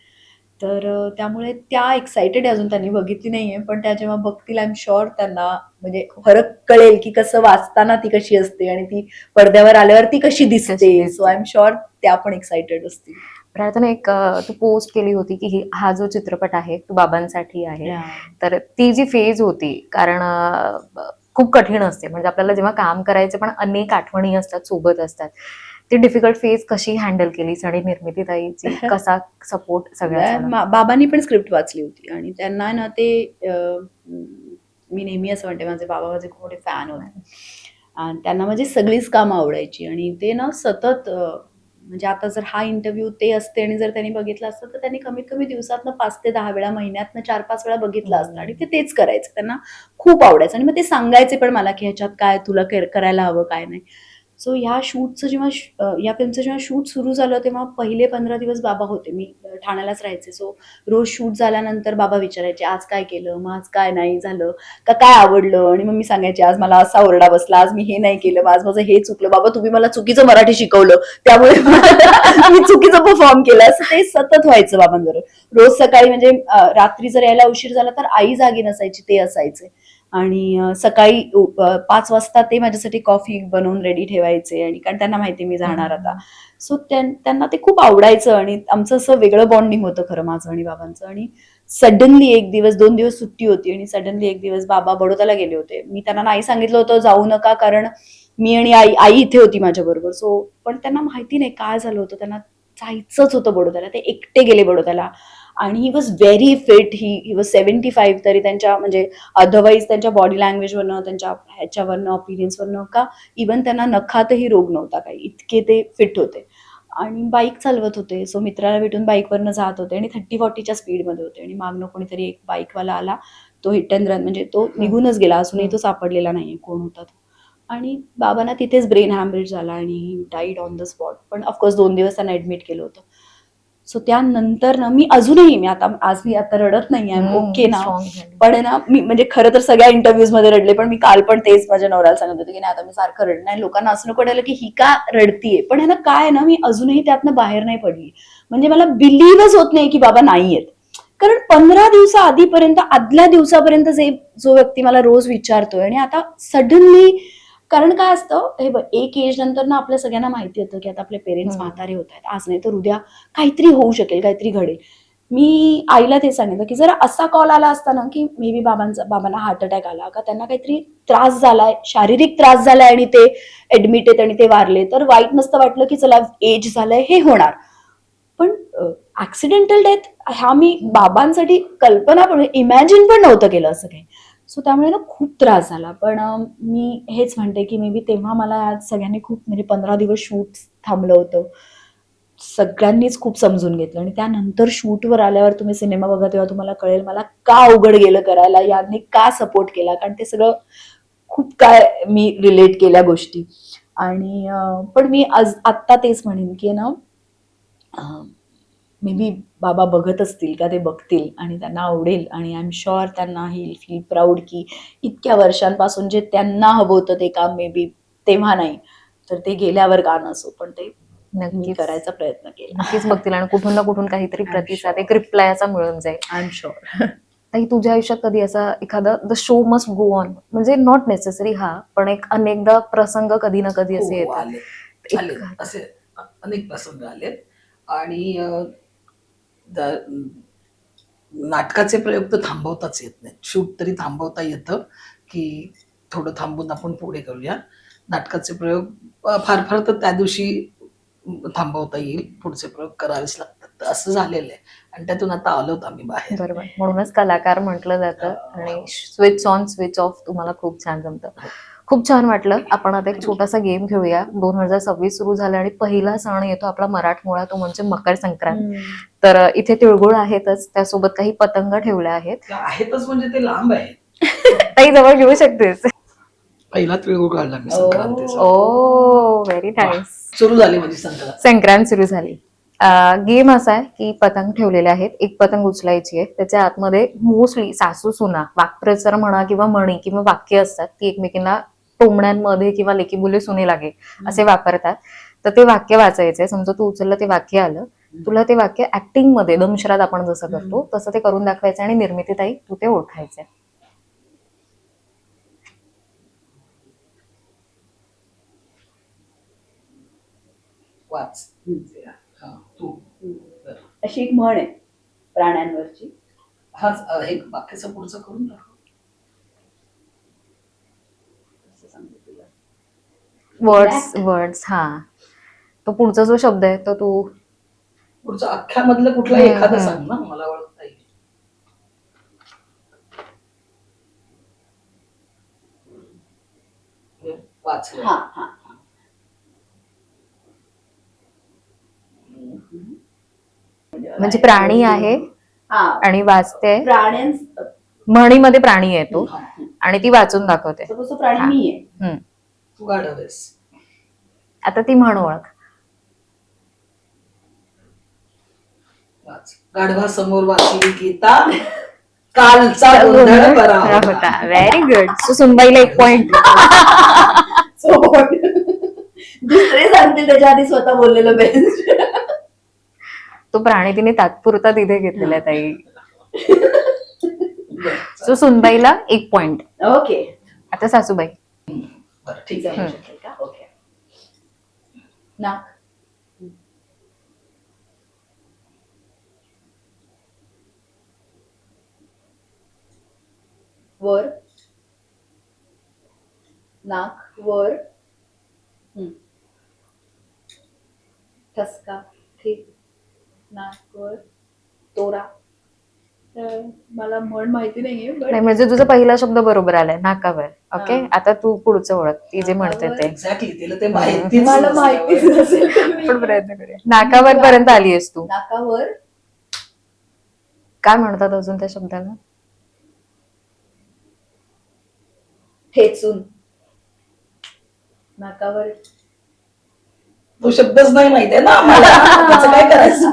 तर त्यामुळे त्या एक्सायटेड अजून त्यांनी बघितली नाहीये, पण त्या जेव्हा बघतील आय एम शुअर त्यांना म्हणजे फरक कळेल की कसं वाचताना ती कशी असते आणि ती पडद्यावर आल्यावर ती कशी दिसते. सो आय एम शुअर त्या पण एक्सायटेड असतील. प्रार्थना, एक तू पोस्ट केली होती की हा जो चित्रपट आहे तो बाबांसाठी आहे. तर ती जी फेज होती, कारण खूप कठीण असते, म्हणजे आपल्याला जेव्हा काम करायचं पण अनेक आठवणी असतात, सोबत असतात. ती डिफिकल्ट फेज कशी हँडल केलीस आणि निर्मितीताईची कसा सपोर्ट सगळ्या? बाबांनी पण स्क्रिप्ट वाचली होती आणि त्यांना ना ते मी नेहमी असं म्हणते, माझे बाबा माझे खूप मोठे फॅन होते आणि त्यांना माझी सगळीच कामं आवडायची आणि ते ना सतत म्हणजे आता जर हा इंटरव्ह्यू ते असते आणि जर त्यांनी बघितलं असतं तर त्यांनी कमीत कमी दिवसातनं 5 ते 10 वेळा, महिन्यातनं 4-5 वेळा बघितलं असतं आणि ते तेच करायचं. त्यांना खूप आवडायचं आणि मग ते सांगायचे पण मला, की ह्याच्यात काय तुला करायला हवं, काय नाही. सो ह्या शूटचं जेव्हा या फिल्मचं जेव्हा शूट सुरू झालं तेव्हा पहिले 15 दिवस बाबा होते. मी ठाण्यालाच राहायचे. सो रोज शूट झाल्यानंतर बाबा विचारायचे, "आज काय केलं? मग आज काय नाही झालं? का काय आवडलं?" आणि मग मी सांगायचे, "आज मला असा ओरडा बसला, आज मी हे नाही केलं, मग आज माझं हे चुकलं. बाबा तुम्ही मला चुकीचं मराठी शिकवलं, त्यामुळे मी चुकीचं परफॉर्म केलं." असं ते सतत व्हायचं बाबांबरोबर. रोज सकाळी म्हणजे रात्री जर यायला उशीर झाला तर आई जागी नसायची, ते असायचे. आणि सकाळी 5 वाजता ते माझ्यासाठी कॉफी बनवून रेडी ठेवायचे आणि कारण त्यांना माहिती मी जाणार आता. सो त्यांना ते खूप आवडायचं आणि आमचं असं वेगळं बॉन्डिंग होतं खरं माझं आणि बाबांचं. आणि सडनली एक दिवस 2 दिवस सुट्टी होती आणि सडनली एक दिवस बाबा बडोद्याला गेले होते. मी त्यांना नाही सांगितलं होतं जाऊ नका, कारण मी आणि आई इथे होती माझ्याबरोबर. सो पण त्यांना माहिती नाही काय झालं होतं. त्यांना जायचंच होतं बडोद्याला. ते एकटे गेले बडोद्याला आणि he was very fit. He was 75 तरी त्यांच्या म्हणजे अदरवाईज त्यांच्या बॉडी लँग्वेजवरनं, त्यांच्या ह्याच्यावरनं, ऑपिनियन्सवरनं का इवन त्यांना नखातही रोग नव्हता काही, इतके ते फिट होते. आणि बाईक चालवत होते. सो मित्राला भेटून बाईकवरनं जात होते आणि 30-40च्या स्पीडमध्ये होते आणि मागनं कोणीतरी एक बाईकवाला आला. तो हिट अँड रन म्हणजे तो निघूनच गेला. अजूनही तो सापडलेला नाहीये कोण होता तो. आणि बाबांना तिथेच ब्रेन हॅमरेज झाला आणि ही डाईड ऑन द स्पॉट. पण ऑफकोर्स 2 दिवस त्यांना ऍडमिट केलं होतं. सो त्यानंतर ना मी अजूनही आज मी आता रडत नाही आहे, ओके ना. पण ना मी म्हणजे खरं तर सगळ्या इंटरव्ह्यूज मध्ये रडले, पण मी काल पण तेच माझ्या नवऱ्याला सांगत होते की नाही आता मी सारखं रडणार नाही. लोकांना असं नको वाटायला की ही का रडतीये, पण आहे ना काय ना मी अजूनही त्यातनं बाहेर नाही पडली. म्हणजे मला बिलीव्हच होत नाही की बाबा नाहीयेत. कारण 15 दिवसा आधीपर्यंत, आदल्या दिवसापर्यंत जो व्यक्ती मला रोज विचारतोय आणि आता सडनली, कारण काय असतं हे बघ, एक एज नंतर ना आपल्या सगळ्यांना माहिती होतं की आता आपले पेरेंट्स म्हातारे होत आहेत, आज नाही तर उद्या काहीतरी होऊ शकेल, काहीतरी घडेल. मी आईला ते सांगितलं की जर असा कॉल आला असता ना की मे बी बाबांना हार्ट अटॅक आला का त्यांना काहीतरी त्रास झालाय, शारीरिक त्रास झालाय आणि ते ऍडमिट आहेत आणि ते वारले, तर वाईट नसतं वाटलं की चला एज झालंय हे होणार. पण ऍक्सिडेंटल डेथ ह्या मी बाबांसाठी कल्पना पण इमॅजिन पण नव्हतं केलं असं काही. सो त्यामुळे ना खूप त्रास झाला. पण मी हेच म्हणते की मे बी तेव्हा मला आज सगळ्यांनी खूप म्हणजे 15 दिवस शूट थांबलं होतं. सगळ्यांनीच खूप समजून घेतलं आणि त्यानंतर शूटवर आल्यावर तुम्ही सिनेमा बघा तेव्हा तुम्हाला कळेल मला का अवघड गेलं करायला, यांनी का सपोर्ट केला, कारण ते सगळं खूप काय मी रिलेट केल्या गोष्टी. आणि पण मी आत्ता तेच म्हणेन की ना मे बी बाबा बघत असतील का ते बघतील आणि त्यांना आवडेल आणि आय एम शुअर त्यांना ही फील प्राऊड की इतक्या वर्षांपासून जे त्यांना हवं होतं ते काम मे बी तेव्हा नाही तर ते गेल्यावर का नसो, पण ते मी नक्कीच करायचा प्रयत्न केला. नक्कीच बघतील आणि कुठून ना कुठून काहीतरी I'm प्रतिसाद, sure. एक रिप्लाय असा मिळून जाईल. I am sure. ताई तुझ्या आयुष्यात कधी असा एखादा the show must go on, म्हणजे नॉट नेसेसरी हा, पण एक अनेकदा प्रसंग कधी ना कधी हो असे हो येतात. आले आले एक असे अनेक प्रसंग आलेत. आणि नाटकाचे प्रयोग तर थांबवताच येत नाहीत. शूट तरी थांबवता येतं की थोडं थांबून आपण पुढे करूया. नाटकाचे प्रयोग फार फार तर त्या दिवशी थांबवता येईल, पुढचे प्रयोग करावेच लागतात. तर असं झालेलं आहे आणि त्यातून आता आलोत आम्ही बाहेर. बरोबर, म्हणूनच कलाकार म्हटलं जातं आणि स्विच ऑन स्विच ऑफ तुम्हाला खूप छान जमतं. खूप छान वाटलं. आपण आता एक छोटासा गेम खेळूया. 2026 सुरू झालं आणि पहिला सण येतो आपला मराठमोळा, तो म्हणजे मकर संक्रांत. तर इथे तिळगुळ आहेतच, त्यासोबत काही पतंग ठेवल्या आहेत. त्या आहेतच म्हणजे ते लांब आहे. ताई जवळ घेऊ शकतेस. पहिला तिळगुळ काढला मी संक्रांतीचा. ओ व्हेरी नाईस. सुरू झाली माझी संक्रांत. संक्रांत सुरू झाली. गेम असा आहे की पतंग ठेवलेले आहेत, एक पतंग उचलायची आहे, त्याच्या आतमध्ये मोस्टली सासू सुना वाक्प्रचार म्हणा किंवा म्हणी किंवा वाक्य असतात, ती एकमेकींना टोमण्यांमध्ये किंवा लेकी मुले सुने लागे असे वापरतात. तर ते वाक्य वाचायचंय. समजा तू उचललं, ते वाक्य आलं, तुला ते वाक्य ऍक्टिंग मध्ये दमशरात आपण जसं करतो तसं ते करून दाखवायचं आणि निर्मितीताई तू ते ओळखायचंय. वाच. हा, तू. अशी एक म्हण आहे प्राण्यांवरची. हाच एक बाकीचं पुढचं करून दाखव. असं सांगते तुला. वर्ड्स हा, तो पुढचा जो शब्द आहे तो तू पुढचं अख्ख्यामधलं कुठला एखादं सांग ना, मला ओळखता येईल. वाचलं. हा हा. म्हणजे प्राणी आहे हा आणि वाचते, प्राण्यांस म्हणीमध्ये प्राणी आहे तो आणि ती वाचून दाखवते. सपोज तो प्राणी मी आहे. हम्म. तू गाढव आहेस. आता ती म्हण ओळख. वाच. गाढवासमोर वाचली गीता, कालचा गोंधळ बरा होता. Very good. सो सुनबाईला 1 पॉइंट. दुसरे सांगतील त्याच्या आधी स्वतः बोललेलं बेस्ट. तो प्राणी तिने तात्पुरता तिथे घेतलेला आहे ताई. सो सुनबाईला 1 पॉइंट. ओके आता सासूबाई. बरं, ठीक आहे. जाऊ शकेल का? ओके. नाक. वर. नाक वर. ठसका. ठीक. नाक वर. तोरा. मला म्हण माहिती नाहीये नाही म्हणजे तुझा पहिला शब्द बरोबर आलाय, नाकावर. ओके, आता तू पुढचं ओळख, ती जे म्हणते ते. एक्झॅक्टली, तिला ते माहितीच मला नसल्यावर. माहितीच नसेल तर मी- आपण प्रयत्न करूया. नाकावर पर्यंत आलीयस तू. नाकावर. काय म्हणतात अजून त्या शब्दाला? ठेचून. नाकावर. तो शब्दच नाही माहितीये ना आम्हाला, त्याचं काय करायचं.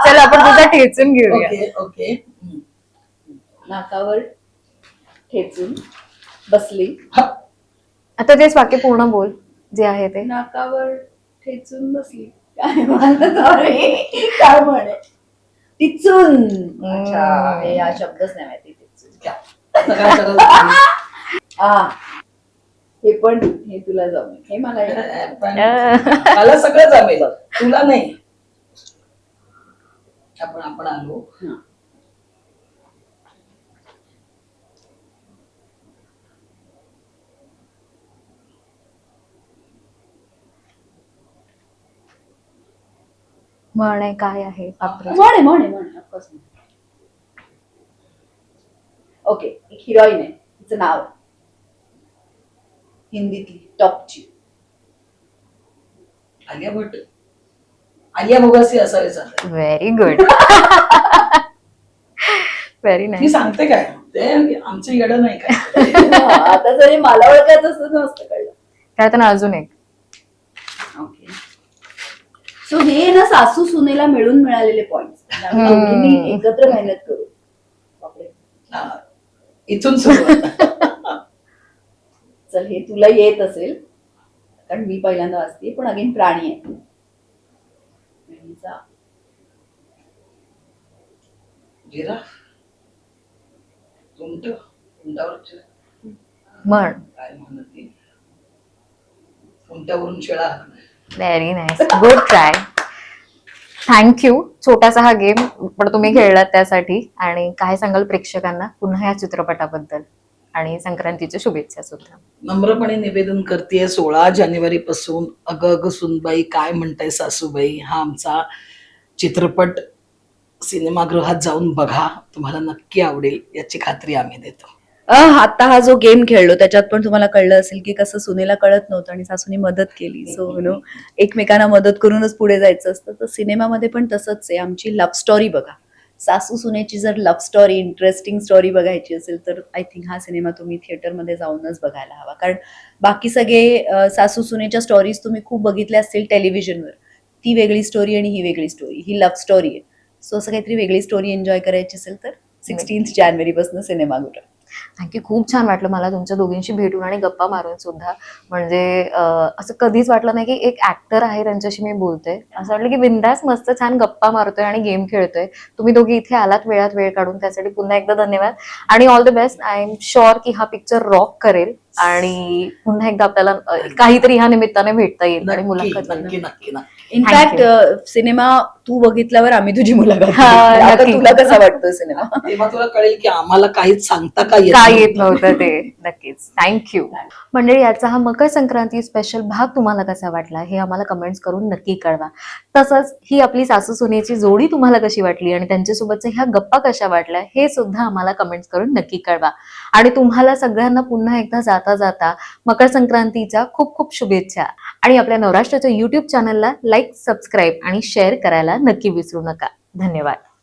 चल आपण तुझा ठेचून घेऊया. Okay okay. नाकावर ठेचून बसली. आता तेच वाक्य पूर्ण बोल जे आहे ते. नाकावर ठेचून बसली. काय म्हणतात रे? काय म्हणे? टिचून. अच्छा, हे हा शब्दच नाही माहिती. टिचून. आता काय करायचं? हा, हे पण हे तुला जमेल, हे मला येत. पण मला सगळं जमेल, तुला नाही. आपण आलो. म्हणे काय आहे? बापरे. म्हणे ऑफकोर्स. ओके, एक हिरोईन आहे, तिचं नाव आहे. हिंदीतली टॉपची. आलिया भट. आलिया भोगासी असावे चालत. Very good. व्हेरी मी नाईस. सांगते काय ते आमचं येडं नाही काय. आता जरी मला ओळखायचं असतं नसतं कळलं. त्यातून अजून एक. ओके, सो हे ना सासू सुनेला मिळून मिळालेले पॉइंट्स. दोघींनी एकत्र मेहनत करू. बापरे. हा, इथून सुरुवात. चल, हे तुला येत असेल कारण मी पहिल्यांदा वाचते, पण अगेन प्राणी आहे. प्राणीचा जिराफ. उंट. उंटावर म्हण. काय म्हणते, उंटावरून शेळा. Very nice. Good try. Thank you. छोटासा हा गेम पण तुम्ही खेळलात त्यासाठी. आणि काय सांगाल प्रेक्षकांना पुन्हा या चित्रपटाबद्दल आणि संक्रांतीच्या शुभेच्छा सुद्धा. नम्रपणे निवेदन करतेय, 16 जानेवारी पासून अग अग सुनबाई काय म्हणताय सासूबाई हा आमचा चित्रपट सिनेमागृहात जाऊन बघा, तुम्हाला नक्की आवडेल याची खात्री आम्ही देतो. आता हा जो गेम खेळलो त्याच्यात पण तुम्हाला कळलं असेल की कसं सुनेला कळत नव्हतं आणि सासूने मदत केली. सो एकमेकांना मदत करूनच पुढे जायचं असतं. तर सिनेमामध्ये पण तसंच आहे. आमची लव्ह स्टोरी बघा. सासू सुनेची जर लव्ह स्टोरी, इंटरेस्टिंग स्टोरी बघायची असेल तर आय थिंक हा सिनेमा तुम्ही थिएटरमध्ये जाऊनच बघायला हवा. कारण बाकी सगळे सासू सुनेच्या स्टोरीज तुम्ही खूप बघितल्या असतील टेलिव्हिजनवर. ती वेगळी स्टोरी आणि ही वेगळी स्टोरी. ही लव्ह स्टोरी आहे. सो असं काहीतरी वेगळी स्टोरी एन्जॉय करायची असेल तर 16 जानेवारीपासून सिनेमागृह. थँक्यू. खूप छान वाटलं मला तुमच्या दोघींशी भेटून आणि गप्पा मारून सुद्धा. म्हणजे असं कधीच वाटलं नाही की एक ऍक्टर आहे त्यांच्याशी मी बोलते. असं वाटलं की बिंदास मस्त छान गप्पा मारतोय आणि गेम खेळतोय. तुम्ही दोघी इथे आलात वेळात वेळ काढून, त्यासाठी पुन्हा एकदा धन्यवाद आणि all the best. I am sure की हा पिक्चर रॉक करेल आणि पुन्हा एकदा आपल्याला काहीतरी ह्या निमित्ताने भेटता येईल आणि मुलाखत. नक्की नक्की नक्की. इनफॅक्ट सिनेमा तू बघितल्यावर आम्ही तुझी मुलाखत हा, घेतली. आता नक्की. तुला कसा वाटतोय सिनेमा? तेव्हा तुला कळेल की आम्हाला काहीच सांगता का काय येत नव्हतं ते. नक्कीच. थँक्यू. मंडळी, याचा हा मकर संक्रांती स्पेशल भाग तुम्हाला कसा वाटला हे आम्हाला कमेंट्स करून नक्की कळवा. तसंच ही आपली सासू सुनेची जोडी तुम्हाला कशी वाटली आणि त्यांच्यासोबतच्या ह्या गप्पा कशा वाटल्या हे सुद्धा आम्हाला कमेंट्स करून नक्की कळवा. आणि तुम्हाला सगळ्यांना पुन्हा एकदा जाता जाता मकर संक्रांतीच्या खूप खूप शुभेच्छा. आणि आपल्या नवराष्ट्राच्या युट्यूब चॅनलला लाईक, सबस्क्राईब आणि शेअर करायला नक्की विसरू नका. धन्यवाद.